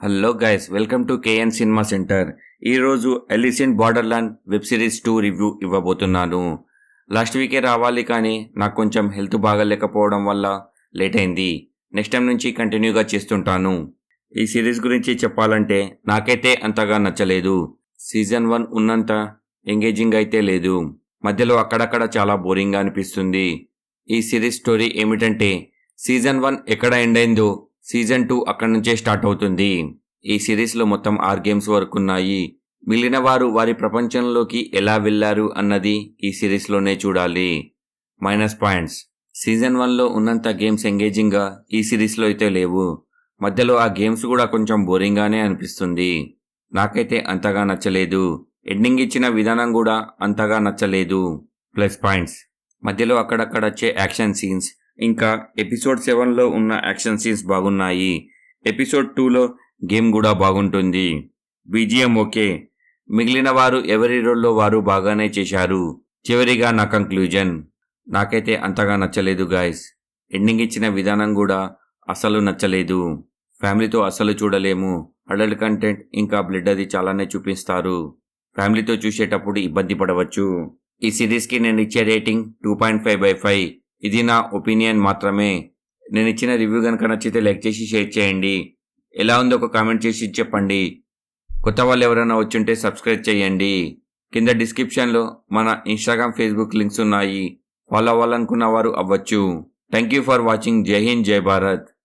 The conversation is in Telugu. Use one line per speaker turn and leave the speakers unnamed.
Hello guys, welcome to KN cinema centre. ఈరోజు Alice in Borderland web series 2 review ఇవ్వబోతున్నాను. లాస్ట్ వీకే రావాలి కానీ నాకు కొంచెం హెల్త్ బాగాలేకపోవడం వల్ల లేట్ అయింది. నెక్స్ట్ టైం నుంచి కంటిన్యూగా చేస్తుంటాను. ఈ సిరీస్ గురించి చెప్పాలంటే నాకైతే అంతగా నచ్చలేదు. సీజన్ 1 ఉన్నంత ఎంగేజింగ్ అయితే లేదు. మధ్యలో అక్కడక్కడ చాలా బోరింగ్గా అనిపిస్తుంది. ఈ సిరీస్ స్టోరీ ఏమిటంటే సీజన్ 1 ఎక్కడ ఎండ్ అయిందో సీజన్ 2 అక్కడి నుంచే స్టార్ట్ అవుతుంది. ఈ సిరీస్లో మొత్తం 6 గేమ్స్ వరకు ఉన్నాయి. మిగిలిన వారు వారి ప్రపంచంలోకి ఎలా వెళ్లారు అన్నది ఈ సిరీస్లోనే చూడాలి. మైనస్ పాయింట్స్: సీజన్ 1లో ఉన్నంత గేమ్స్ ఎంగేజింగ్గా ఈ సిరీస్లో అయితే లేవు. మధ్యలో ఆ గేమ్స్ కూడా కొంచెం బోరింగ్గానే అనిపిస్తుంది. నాకైతే అంతగా నచ్చలేదు. ఎండింగ్ ఇచ్చిన విధానం కూడా అంతగా నచ్చలేదు. ప్లస్ పాయింట్స్: మధ్యలో అక్కడక్కడ వచ్చే యాక్షన్ సీన్స్, ఇంకా ఎపిసోడ్ 7లో ఉన్న యాక్షన్ సీన్స్ బాగున్నాయి. ఎపిసోడ్ 2లో గేమ్ కూడా బాగుంటుంది. BGM okay. మిగిలిన వారు ఎవరి రోల్లో వారు బాగానే చేశారు. చివరిగా నా కంక్లూజన్: నాకైతే అంతగా నచ్చలేదు గాయస్. ఎండింగ్ ఇచ్చిన విధానం కూడా అసలు నచ్చలేదు. ఫ్యామిలీతో అసలు చూడలేము. అడల్ట్ కంటెంట్ ఇంకా బ్లడ్ అది చాలానే చూపిస్తారు. ఫ్యామిలీతో చూసేటప్పుడు ఇబ్బంది పడవచ్చు. ఈ సిరీస్కి నేను ఇచ్చే రేటింగ్ 2.5/5. ఇది నా ఒపీనియన్ మాత్రమే. నేను ఇచ్చిన రివ్యూ కనుక నచ్చితే లైక్ చేసి షేర్ చేయండి. ఎలా ఉందో ఒక కామెంట్ చేసి చెప్పండి. కొత్త వాళ్ళు ఎవరైనా వచ్చుంటే సబ్స్క్రైబ్ చేయండి. కింద డిస్క్రిప్షన్లో మన ఇన్స్టాగ్రామ్, ఫేస్బుక్ లింక్స్ ఉన్నాయి. ఫాలో అవ్వాలనుకున్న వారు అవ్వచ్చు. Thank you for watching. జై హింద్, జై భారత్.